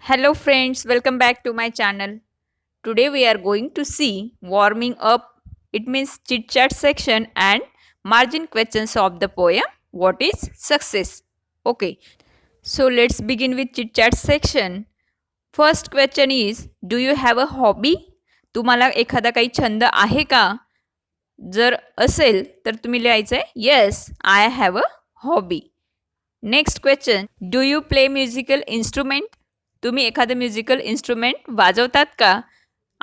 Hello friends, welcome back to my channel. Today we are going to see warming up. It means chit chat section and margin questions of the poem. What is success? Okay, so let's begin with chit chat section. First question is, do you have a hobby? तुम्हाला एखादा काही छंद आहे का? जर असेल तर तुम्ही लिहायचं आहे yes I have a hobby. Next question, do you play musical instrument? तुम्ही एखादं म्युझिकल इन्स्ट्रुमेंट वाजवतात का?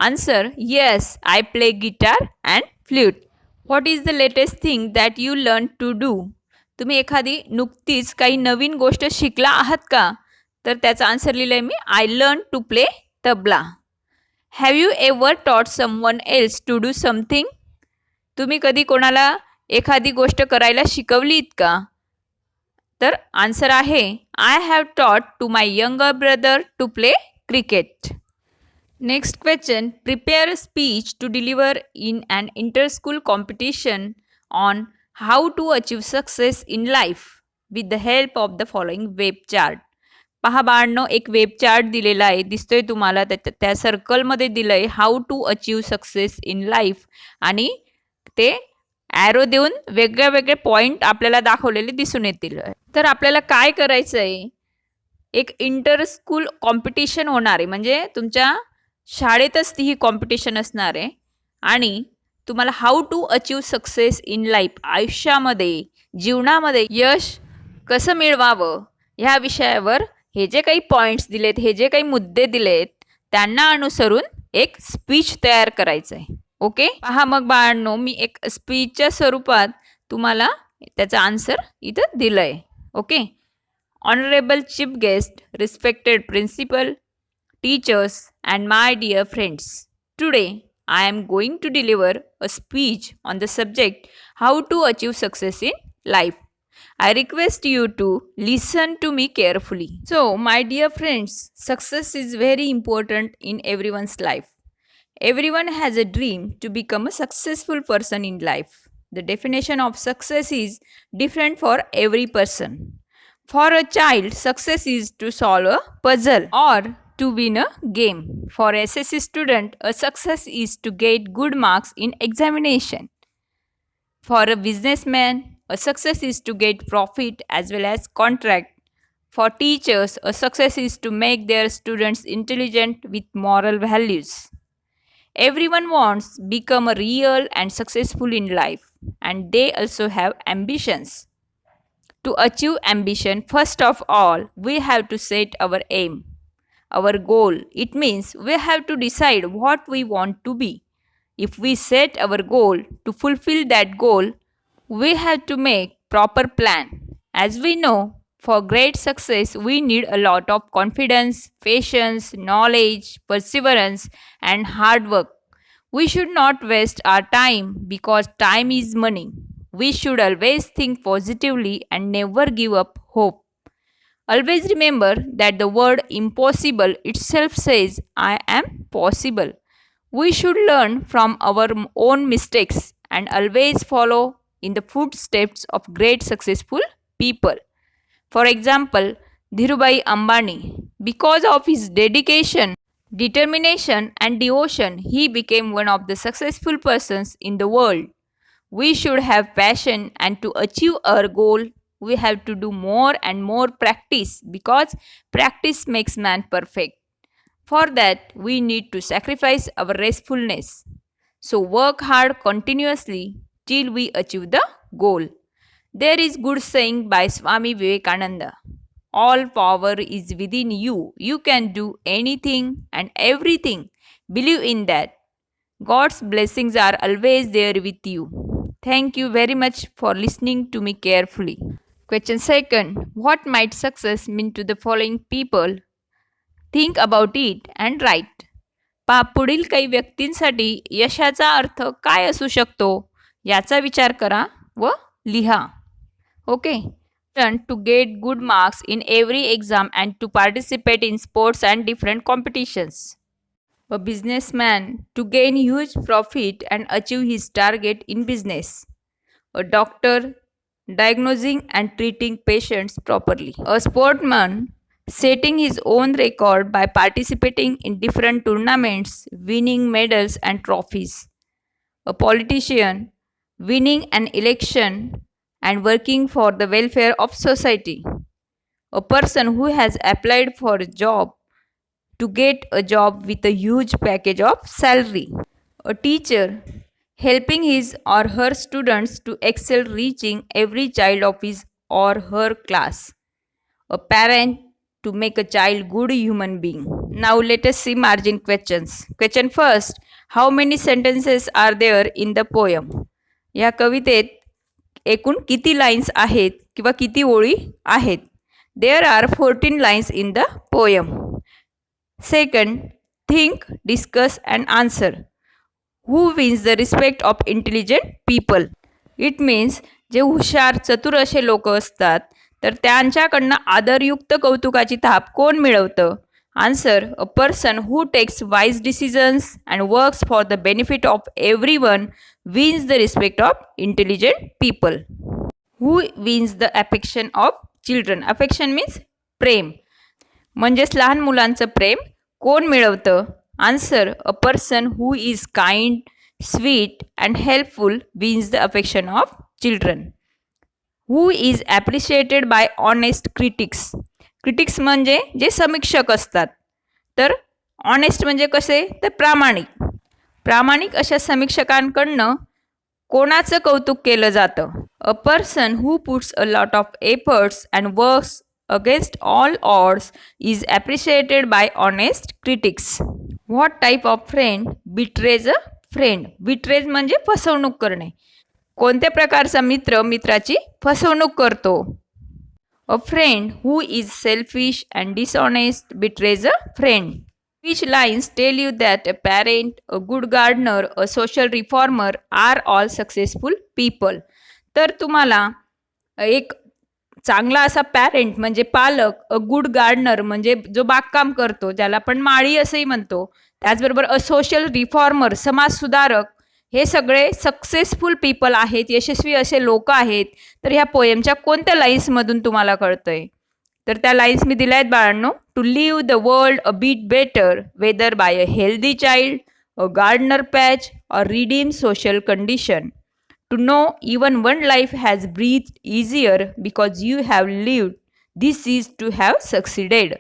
Answer yes I play guitar and flute. What is the latest thing that you learn to do? तुम्ही एखादी नुकतीच काही नवीन गोष्ट शिकला आहात का? तर त्याचा आन्सर लिहिलं आहे मी I learn to play tabla. Have you ever taught someone else to do something? तुम्ही कधी कोणाला एखादी गोष्ट करायला शिकवलीत का? तर आन्सर आहे I have taught to my younger brother to play cricket. Next question, prepare a speech to deliver in an inter school competition on how to achieve success in life with the help of the following web chart. पहा बाळांनो, एक web chart दिलेला आहे, दिसतोय तुम्हाला. त्या सर्कलमध्ये दिलं आहे how to achieve success in life आणि ते ॲरो देऊन वेगळे वेगळे पॉईंट आपल्याला दाखवलेले दिसून येतील. तर आपल्याला काय करायचं आहे, एक इंटर स्कूल कॉम्पिटिशन होणार आहे, म्हणजे तुमच्या शाळेतच ती ही कॉम्पिटिशन असणार आहे आणि तुम्हाला how to achieve success in life, आयुष्यामध्ये जीवनामध्ये यश कसं मिळवावं ह्या विषयावर हे जे काही पॉईंट्स दिलेत, हे जे काही मुद्दे दिलेत त्यांना अनुसरून एक स्पीच तयार करायचं आहे. ओके, पहा मग बाळांनो, मी एक स्पीचच्या स्वरूपात तुम्हाला त्याचा आन्सर इथं दिलं आहे. Okay, honourable chief guest, respected principal, teachers and my dear friends, today I am going to deliver a speech on the subject how to achieve success in life. I request you to listen to me carefully. So, my dear friends, success is very important in everyone's life. Everyone has a dream to become a successful person in life. The definition of success is different for every person. For a child, success is to solve a puzzle or to win a game. For SSC student, a success is to get good marks in examination. For a businessman, a success is to get profit as well as contract. For teachers, a success is to make their students intelligent with moral values. Everyone wants to become a real and successful in life, and they also have ambitions. To achieve ambition, first of all, we have to set our aim. Our goal. It means we have to decide what we want to be. If we set our goal, to fulfill that goal, we have to make proper plan. As we know, for great success, we need a lot of confidence, patience, knowledge, perseverance, and hard work. We should not waste our time because time is money. We should always think positively and never give up hope. Always remember that the word impossible itself says, I am possible. We should learn from our own mistakes and always follow in the footsteps of great successful people. For example, Dhirubhai Ambani, because of his dedication, determination, and devotion, he became one of the successful persons in the world. We should have passion, and to achieve our goal, we have to do more and more practice because practice makes man perfect. For that, we need to sacrifice our restfulness. So work hard continuously till we achieve the goal. There is good saying by Swami Vivekananda. All power is within you. You can do anything and everything. Believe in that. God's blessings are always there with you. Thank you very much for listening to me carefully. Question second, what might success mean to the following people? Think about it and write. पुढील काही व्यक्तींसाठी यशाचा अर्थ काय असू शकतो याचा विचार करा व लिहा. Okay, to get good marks in every exam and to participate in sports and different competitions. A businessman to gain huge profit and achieve his target in business. A doctor diagnosing and treating patients properly. A sportsman setting his own record by participating in different tournaments, winning medals and trophies. A politician, winning an election and working for the welfare of society. A person who has applied for a job to get a job with a huge package of salary. A teacher, helping his or her students to excel, reaching every child of his or her class. A parent, to make a child good human being. Now let us see margin questions. Question first, how many sentences are there in the poem? या कवितेत एकूण किती lines आहेत किंवा किती ओळी आहेत? There are 14 lines in the poem. Second, think, discuss and answer. Who wins the respect of intelligent people? It means जे हुशार चतुर असे लोक असतात तर त्यांच्याकडनं आदरयुक्त कौतुकाची थाप कोण मिळवतं? Answer, a person who takes wise decisions and works for the benefit of everyone wins the respect of intelligent people. Who wins the affection of children? Affection means प्रेम, म्हणजेच लहान मुलांचं प्रेम कोण मिळवतं? Answer, a person who is kind, sweet and helpful wins the affection of children. Who is appreciated by honest critics? Critics म्हणजे जे समीक्षक असतात. तर ऑनेस्ट म्हणजे कसे? तर प्रामाणिक. प्रामाणिक अशा समीक्षकांकडनं कोणाचं कौतुक केलं जातं? A person who puts a lot of efforts and works against all odds is appreciated by honest critics. What type of friend betrays a friend? Betrays म्हणजे फसवणूक करणे. कोणत्या प्रकारचा मित्र मित्राची फसवणूक करतो? A friend who is selfish and dishonest betrays a friend. Which lines tell you that a parent, a good gardener, a social reformer are all successful people? तर तुम्हाला एक चांगला असा पॅरेंट म्हणजे पालक, अ गुड गार्डनर म्हणजे जो बागकाम करतो, ज्याला आपण माळी असंही म्हणतो, त्याचबरोबर अ सोशल रिफॉर्मर समाजसुधारक, हे सगळे सक्सेसफुल पीपल आहेत, यशस्वी असे लोक आहेत. तर ह्या पोएमच्या कोणत्या लाईन्समधून तुम्हाला कळतंय? तर त्या लाईन्स मी दिल्या आहेत बाळांनो. To live the world a bit better whether by a healthy child, a gardener patch or redeem social condition. To know even one life has breathed easier because you have lived. This is to have succeeded.